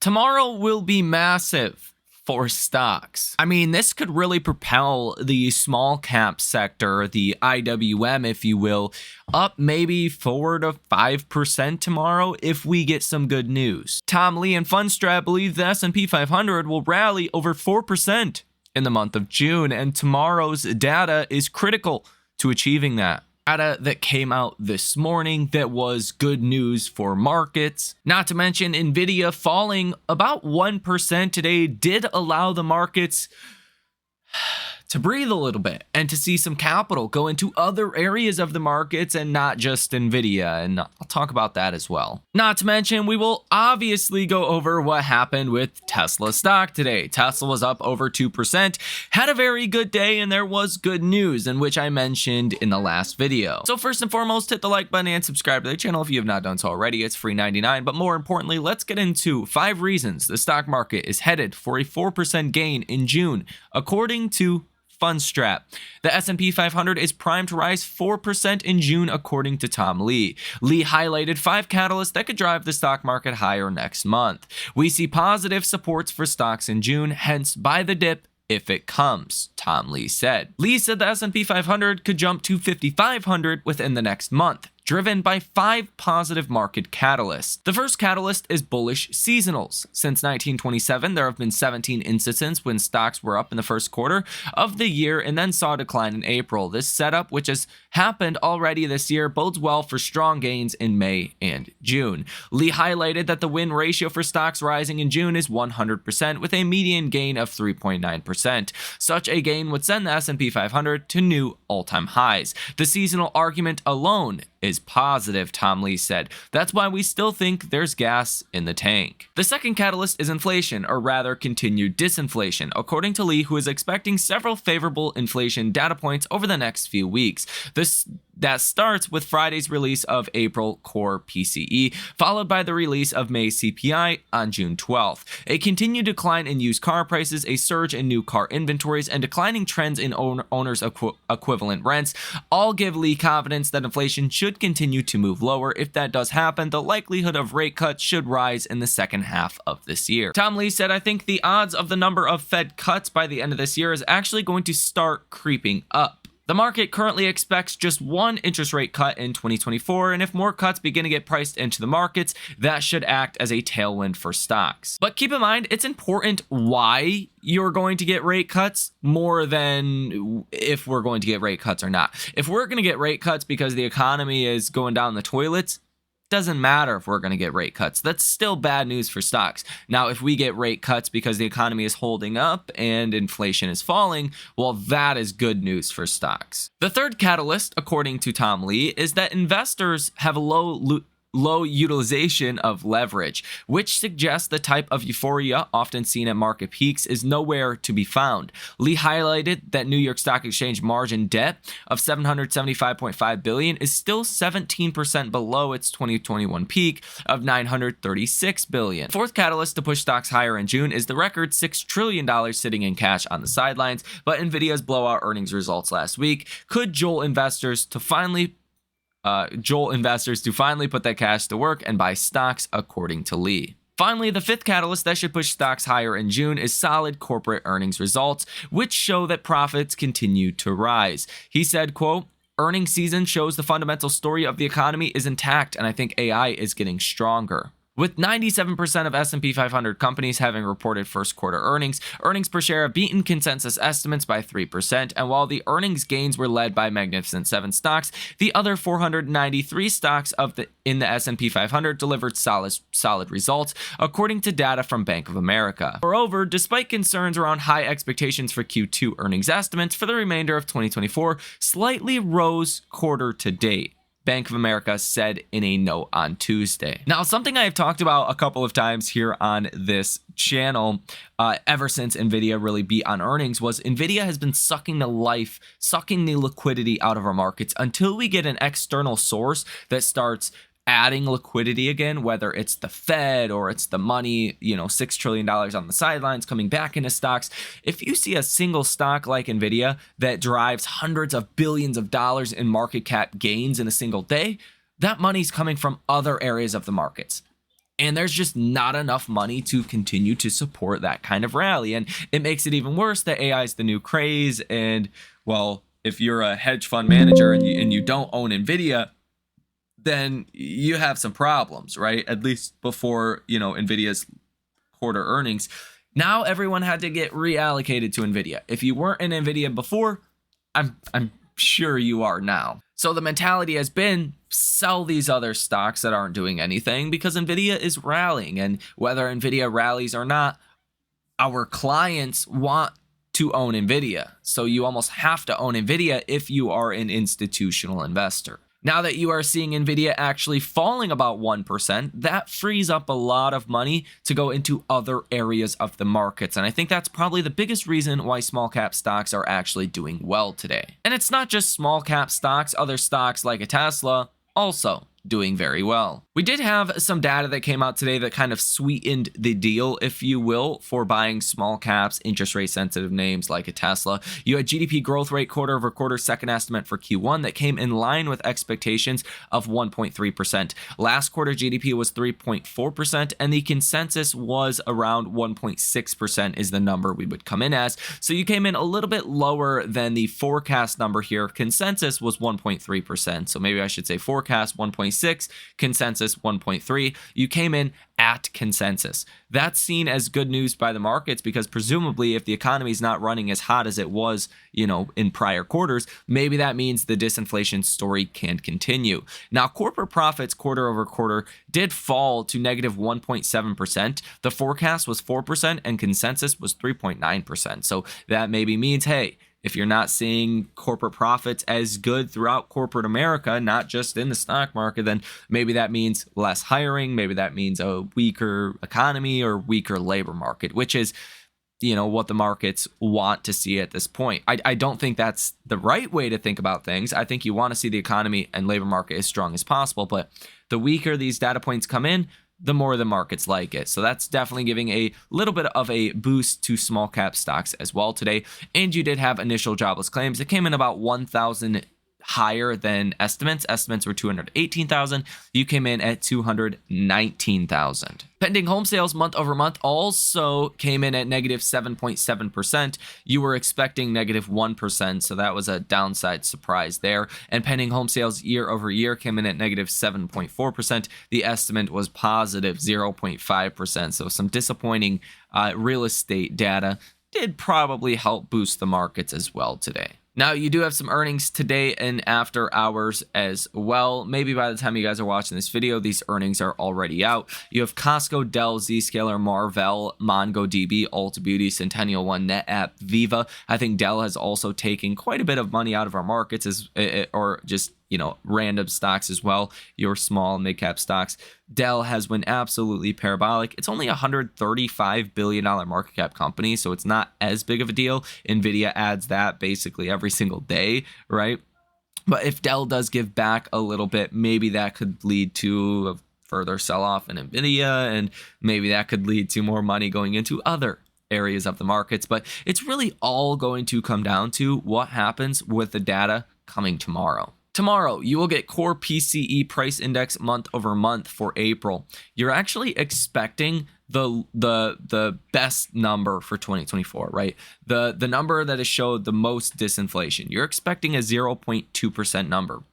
Tomorrow will be massive for stocks. I mean, this could really propel the small cap sector, the IWM, if you will, up maybe 4 to 5% tomorrow if we get some good news. Tom Lee and Fundstrat believe the S&P 500 will rally over 4% in the month of June, and tomorrow's data is critical to achieving that. Data that came out this morning that was good news for markets. Not to mention Nvidia falling about 1% today did allow the markets to breathe a little bit and to see some capital go into other areas of the markets and not just Nvidia, and I'll talk about that as well. Not to mention, we will obviously go over what happened with Tesla stock today. Tesla was up over 2%, had a very good day, and there was good news, in which I mentioned in the last video. So first and foremost, hit the like button and subscribe to the channel if you have not done so already. It's free 99, but more importantly, let's get into 5 reasons the stock market is headed for a 4% gain in June, according to Fundstrat. The S&P 500 is primed to rise 4% in June, according to Tom Lee. Lee highlighted 5 catalysts that could drive the stock market higher next month. We see positive supports for stocks in June, hence buy the dip if it comes, Tom Lee said. Lee said the S&P 500 could jump to 5,500 within the next month, driven by 5 positive market catalysts. The first catalyst is bullish seasonals. Since 1927, there have been 17 instances when stocks were up in the first quarter of the year and then saw a decline in April. This setup, which has happened already this year, bodes well for strong gains in May and June. Lee highlighted that the win ratio for stocks rising in June is 100%, with a median gain of 3.9%. Such a gain would send the S&P 500 to new all-time highs. The seasonal argument alone is positive, Tom Lee said. That's why we still think there's gas in the tank. The second catalyst is inflation, or rather continued disinflation, according to Lee, who is expecting several favorable inflation data points over the next few weeks. That starts with Friday's release of April core PCE, followed by the release of May CPI on June 12th. A continued decline in used car prices, a surge in new car inventories, and declining trends in owners' equivalent rents all give Lee confidence that inflation should continue to move lower. If that does happen, the likelihood of rate cuts should rise in the second half of this year. Tom Lee said, I think the odds of the number of Fed cuts by the end of this year is actually going to start creeping up. The market currently expects just 1 interest rate cut in 2024, and if more cuts begin to get priced into the markets, that should act as a tailwind for stocks. But keep in mind, it's important why you're going to get rate cuts more than if we're going to get rate cuts or not. If we're going to get rate cuts because the economy is going down the toilets, doesn't matter if we're going to get rate cuts. That's still bad news for stocks. Now, if we get rate cuts because the economy is holding up and inflation is falling, well, that is good news for stocks. The third catalyst, according to Tom Lee, is that investors have a low utilization of leverage, which suggests the type of euphoria often seen at market peaks is nowhere to be found. Lee highlighted that New York Stock Exchange margin debt of $775.5 billion is still 17% below its 2021 peak of $936 billion. Fourth catalyst to push stocks higher in June is the record $6 trillion sitting in cash on the sidelines, but Nvidia's blowout earnings results last week could jolt investors to finally put that cash to work and buy stocks, according to Lee. Finally, the fifth catalyst that should push stocks higher in June is solid corporate earnings results, which show that profits continue to rise. He said, quote, earnings season shows the fundamental story of the economy is intact, and I think AI is getting stronger. With 97% of S&P 500 companies having reported first quarter earnings per share have beaten consensus estimates by 3%, and while the earnings gains were led by Magnificent 7 stocks, the other 493 stocks in the S&P 500 delivered solid results, according to data from Bank of America. Moreover, despite concerns around high expectations for Q2 earnings estimates for the remainder of 2024, slightly rose quarter to date, Bank of America said in a note on Tuesday. Now, something I've talked about a couple of times here on this channel ever since Nvidia really beat on earnings was Nvidia has been sucking the liquidity out of our markets until we get an external source that starts adding liquidity again, whether it's the Fed or it's the money, $6 trillion on the sidelines coming back into stocks. If you see a single stock like Nvidia that drives hundreds of billions of dollars in market cap gains in a single day, that money's coming from other areas of the markets. And there's just not enough money to continue to support that kind of rally. And it makes it even worse that AI is the new craze. And, well, if you're a hedge fund manager and you don't own Nvidia, then you have some problems, right? At least before, Nvidia's quarter earnings. Now everyone had to get reallocated to Nvidia. If you weren't in Nvidia before, I'm sure you are now. So the mentality has been sell these other stocks that aren't doing anything because Nvidia is rallying. And whether Nvidia rallies or not, our clients want to own Nvidia. So you almost have to own Nvidia if you are an institutional investor. Now that you are seeing Nvidia actually falling about 1%, that frees up a lot of money to go into other areas of the markets. And I think that's probably the biggest reason why small cap stocks are actually doing well today. And it's not just small cap stocks, other stocks like a Tesla also doing very well. We did have some data that came out today that kind of sweetened the deal, if you will, for buying small caps, interest rate sensitive names like a Tesla. You had GDP growth rate quarter over quarter second estimate for Q1 that came in line with expectations of 1.3%. Last quarter GDP was 3.4% and the consensus was around 1.6% is the number we would come in as. So you came in a little bit lower than the forecast number here. Consensus was 1.3%. So maybe I should say forecast 1.6, consensus 1.3. You came in at consensus. That's seen as good news by the markets because presumably if the economy is not running as hot as it was, in prior quarters, maybe that means the disinflation story can continue. Now, corporate profits quarter over quarter did fall to negative 1.7%. The forecast was 4% and consensus was 3.9%. So that maybe means, hey, if you're not seeing corporate profits as good throughout corporate America, not just in the stock market, then maybe that means less hiring. Maybe that means a weaker economy or weaker labor market, which is, what the markets want to see at this point. I don't think that's the right way to think about things. I think you want to see the economy and labor market as strong as possible, but the weaker these data points come in, the more the markets like it. So that's definitely giving a little bit of a boost to small cap stocks as well today. And you did have initial jobless claims. It came in about 1,000 higher than estimates. Estimates were 218,000. You came in at 219,000. Pending home sales month over month also came in at negative 7.7%. You were expecting negative 1%, so that was a downside surprise there. And pending home sales year over year came in at negative 7.4%. The estimate was positive 0.5%. So some disappointing real estate data did probably help boost the markets as well today. Now, you do have some earnings today and after hours as well. Maybe by the time you guys are watching this video, these earnings are already out. You have Costco, Dell, Zscaler, Marvell, MongoDB, Ulta Beauty, Centennial One, NetApp, Viva. I think Dell has also taken quite a bit of money out of our markets or just random stocks as well, your small mid-cap stocks. Dell has went absolutely parabolic. It's only a $135 billion market cap company, so it's not as big of a deal. Nvidia adds that basically every single day, right? But if Dell does give back a little bit, maybe that could lead to a further sell-off in Nvidia, and maybe that could lead to more money going into other areas of the markets. But it's really all going to come down to what happens with the data coming tomorrow. Tomorrow, you will get core PCE price index month over month for April. You're actually expecting the best number for 2024, right? The number that has showed the most disinflation. You're expecting a 0.2% number.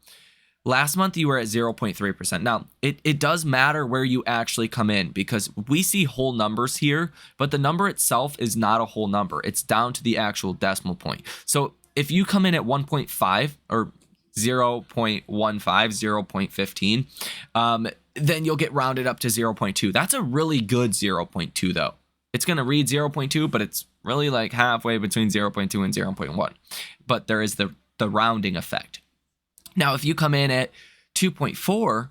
Last month, you were at 0.3%. Now, it does matter where you actually come in because we see whole numbers here, but the number itself is not a whole number. It's down to the actual decimal point. So if you come in at 1.5 or 0.15, 0.15, then you'll get rounded up to 0.2. That's a really good 0.2 though. It's going to read 0.2, but it's really like halfway between 0.2 and 0.1. But there is the rounding effect. Now, if you come in at 2.4,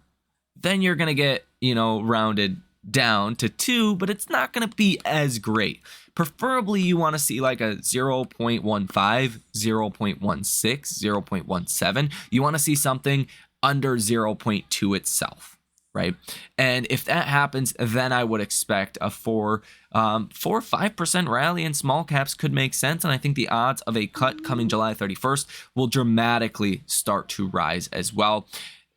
then you're going to get, rounded down to 2, but it's not going to be as great. Preferably, you want to see like a 0.15, 0.16, 0.17. You want to see something under 0.2 itself, right? And if that happens, then I would expect a 4 or 5% rally in small caps could make sense. And I think the odds of a cut coming July 31st will dramatically start to rise as well.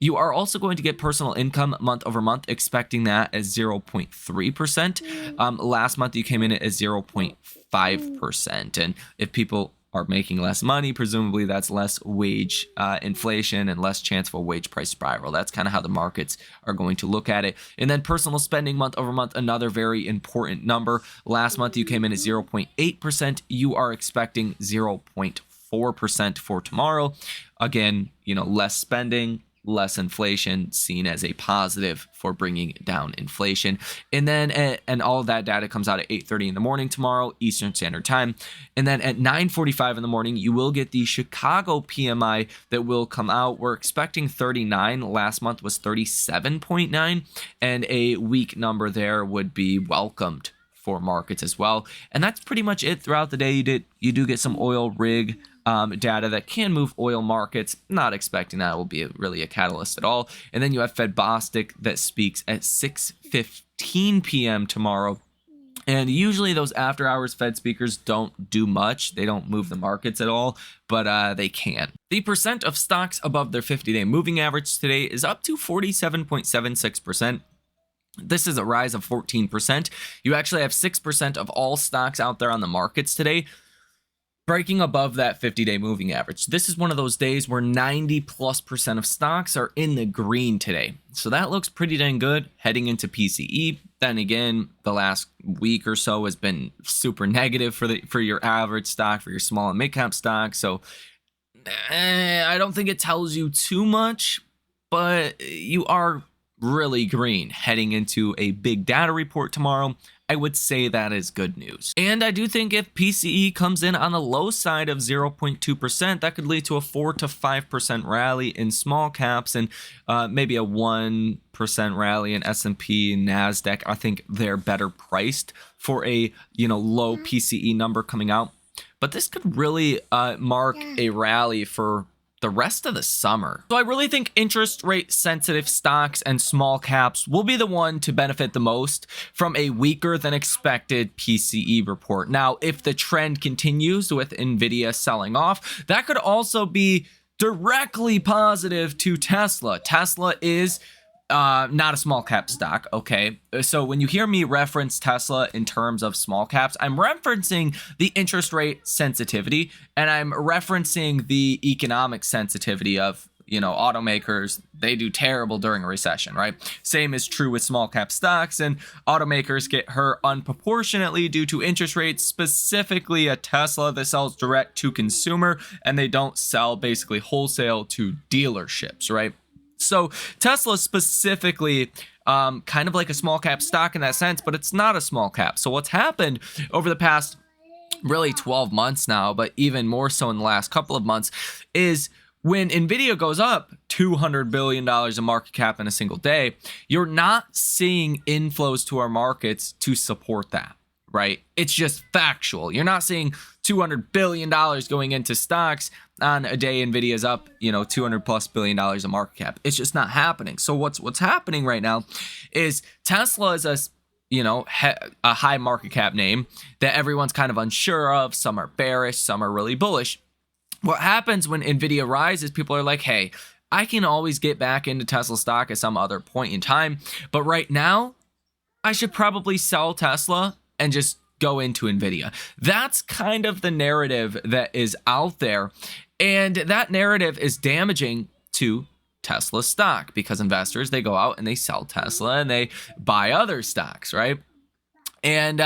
You are also going to get personal income month over month, expecting that as 0.3%. Last month, you came in at 0.5%. And if people are making less money, presumably that's less wage inflation and less chance for a wage price spiral. That's kind of how the markets are going to look at it. And then personal spending month over month, another very important number. Last month you came in at 0.8%. You are expecting 0.4% for tomorrow. Again, less spending, less inflation, seen as a positive for bringing down inflation. And then and all of that data comes out at 8:30 in the morning tomorrow, Eastern Standard Time. And then at 9:45 in the morning, you will get the Chicago PMI that will come out. We're expecting 39. Last month was 37.9, and a weak number there would be welcomed for markets as well. And that's pretty much it throughout the day. You do get some oil rig data that can move oil markets. Not expecting that will be really a catalyst at all. And then you have Fed Bostic that speaks at 6:15 p.m. tomorrow. And usually those after hours Fed speakers don't do much. They don't move the markets at all, but they can. The percent of stocks above their 50-day moving average today is up to 47.76%. This is a rise of 14%. You actually have 6% of all stocks out there on the markets today breaking above that 50-day moving average. This is one of those days where 90+% of stocks are in the green today. So that looks pretty dang good heading into PCE. Then again, the last week or so has been super negative for your average stock, for your small and mid cap stock. So I don't think it tells you too much, but you are really green heading into a big data report tomorrow. I would say that is good news. And I do think if PCE comes in on the low side of 0.2%, that could lead to a 4 to 5% rally in small caps and maybe a 1% rally in S&P and NASDAQ. I think they're better priced for a low PCE number coming out. But this could really mark a rally for the rest of the summer. So I really think interest rate sensitive stocks and small caps will be the one to benefit the most from a weaker than expected PCE report. Now, if the trend continues with Nvidia selling off, that could also be directly positive to Tesla. Tesla is not a small cap stock, okay? So when you hear me reference Tesla in terms of small caps, I'm referencing the interest rate sensitivity, and I'm referencing the economic sensitivity of, automakers. They do terrible during a recession, right? Same is true with small cap stocks, and automakers get hurt unproportionately due to interest rates, specifically a Tesla that sells direct to consumer, and they don't sell basically wholesale to dealerships, right? So Tesla specifically kind of like a small cap stock in that sense, but it's not a small cap. So what's happened over the past really 12 months now, but even more so in the last couple of months, is when Nvidia goes up $200 billion in market cap in a single day, you're not seeing inflows to our markets to support that, right? It's just factual. You're not seeing $200 billion going into stocks on a day Nvidia's up, $200+ billion in market cap. It's just not happening. So what's happening right now is Tesla is a high market cap name that everyone's kind of unsure of. Some are bearish, some are really bullish. What happens when Nvidia rises, people are like, hey, I can always get back into Tesla stock at some other point in time. But right now, I should probably sell Tesla and just go into Nvidia. That's kind of the narrative that is out there. And that narrative is damaging to Tesla stock because investors, they go out and they sell Tesla and they buy other stocks, right? And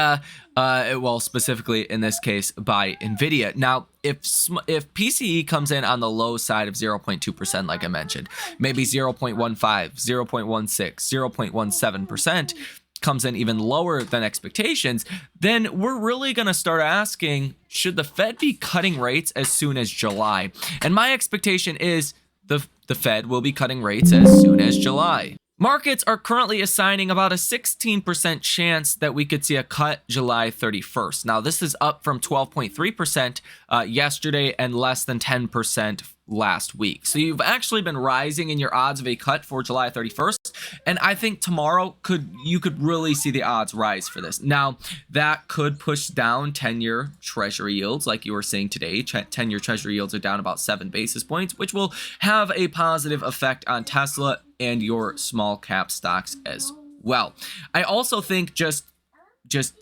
well, specifically in this case, buy Nvidia. Now, if PCE comes in on the low side of 0.2%, like I mentioned, maybe 0.15, 0.16, 0.17%, comes in even lower than expectations, then we're really going to start asking, should the Fed be cutting rates as soon as July? And my expectation is the Fed will be cutting rates as soon as July. Markets are currently assigning about a 16% chance that we could see a cut July 31st. Now, this is up from 12.3% yesterday and less than 10% last week. So you've actually been rising in your odds of a cut for July 31st. And I think tomorrow you could really see the odds rise for this. Now, that could push down 10-year treasury yields like you were saying today. 10-year treasury yields are down about 7 basis points, which will have a positive effect on Tesla and your small cap stocks as well. I also think just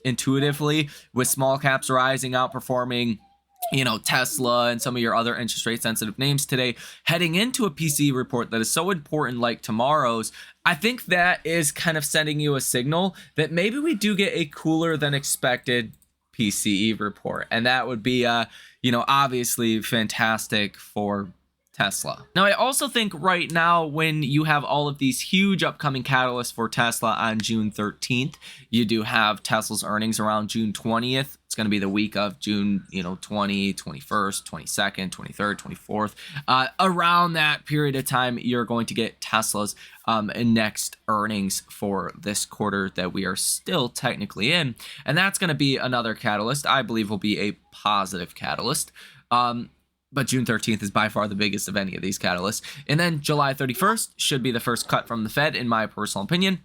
intuitively, with small caps rising, outperforming Tesla and some of your other interest rate sensitive names today, heading into a PCE report that is so important like tomorrow's, I think that is kind of sending you a signal that maybe we do get a cooler than expected PCE report. And that would be, obviously fantastic for Tesla. Now, I also think right now, when you have all of these huge upcoming catalysts for Tesla on June 13th, you do have Tesla's earnings around June 20th. It's going to be the week of June, 20, 21st, 22nd, 23rd, 24th. Around that period of time, you're going to get Tesla's next earnings for this quarter that we are still technically in. And that's going to be another catalyst. I believe will be a positive catalyst. But June 13th is by far the biggest of any of these catalysts. And then July 31st should be the first cut from the Fed, in my personal opinion.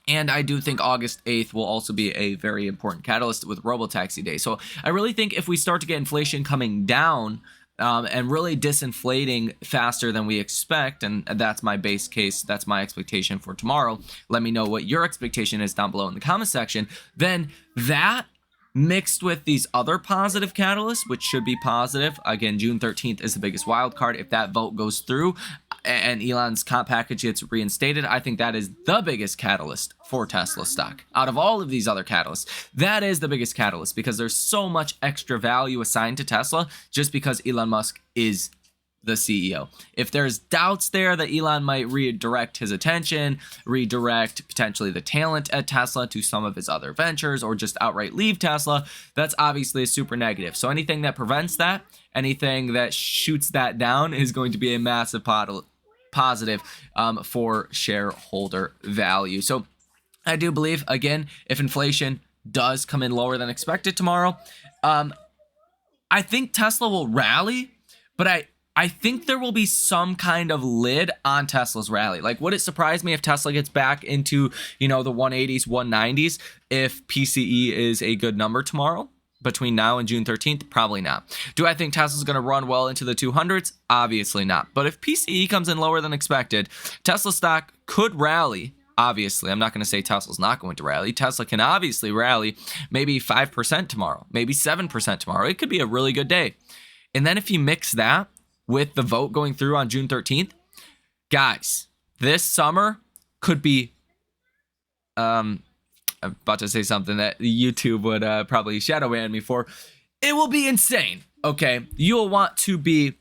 And I do think August 8th will also be a very important catalyst with Robotaxi Day. So I really think if we start to get inflation coming down and really disinflating faster than we expect, and that's my base case, that's my expectation for tomorrow. Let me know what your expectation is down below in the comment section. Then that, mixed with these other positive catalysts, which should be positive. Again, June 13th is the biggest wild card. If that vote goes through and Elon's comp package gets reinstated, I think that is the biggest catalyst for Tesla stock. Out of all of these other catalysts, that is the biggest catalyst because there's so much extra value assigned to Tesla just because Elon Musk is the CEO. If there's doubts there that Elon might redirect his attention, redirect potentially the talent at Tesla to some of his other ventures, or just outright leave Tesla, that's obviously a super negative. So anything that prevents that, anything that shoots that down is going to be a massive positive for shareholder value. So I do believe, again, if inflation does come in lower than expected tomorrow, I think Tesla will rally, but I think there will be some kind of lid on Tesla's rally. Like, would it surprise me if Tesla gets back into, the 180s, 190s if PCE is a good number tomorrow? Between now and June 13th? Probably not. Do I think Tesla's going to run well into the 200s? Obviously not. But if PCE comes in lower than expected, Tesla stock could rally. Obviously, I'm not going to say Tesla's not going to rally. Tesla can obviously rally maybe 5% tomorrow, maybe 7% tomorrow. It could be a really good day. And then if you mix that with the vote going through on June 13th, guys, this summer could be, I'm about to say something that YouTube would probably shadow ban me for. It will be insane, okay? You'll want to be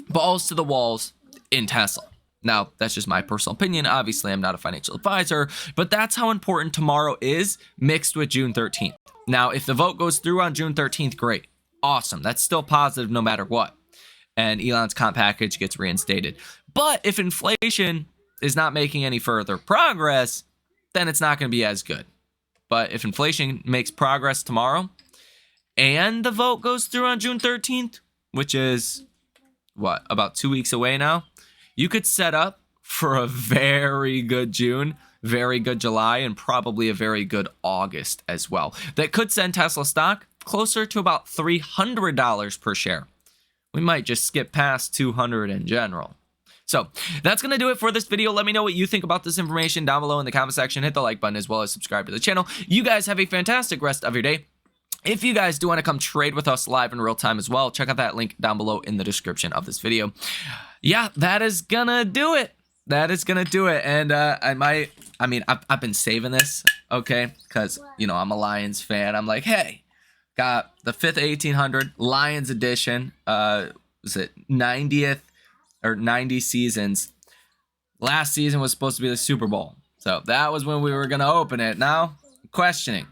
balls to the walls in Tesla. Now, that's just my personal opinion. Obviously, I'm not a financial advisor, but that's how important tomorrow is mixed with June 13th. Now, if the vote goes through on June 13th, great. Awesome. That's still positive no matter what. And Elon's comp package gets reinstated. But if inflation is not making any further progress, then it's not going to be as good. But if inflation makes progress tomorrow and the vote goes through on June 13th, which is, about 2 weeks away now, you could set up for a very good June, very good July, and probably a very good August as well. That could send Tesla stock closer to about $300 per share. We might just skip past 200 in general. So that's going to do it for this video. Let me know what you think about this information down below in the comment section. Hit the like button as well as subscribe to the channel. You guys have a fantastic rest of your day. If you guys do want to come trade with us live in real time as well, check out that link down below in the description of this video. Yeah, that is going to do it. That is going to do it. And I've been saving this, okay? Because, I'm a Lions fan. I'm like, hey, got the 5th 1800 Lions edition. Was it 90th or 90 seasons? Last season was supposed to be the Super Bowl. So that was when we were going to open it. Now, questioning.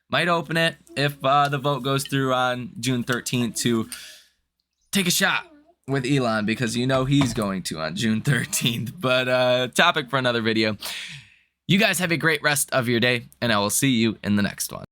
Might open it if the vote goes through on June 13th to take a shot with Elon, because he's going to on June 13th. But topic for another video. You guys have a great rest of your day, and I will see you in the next one.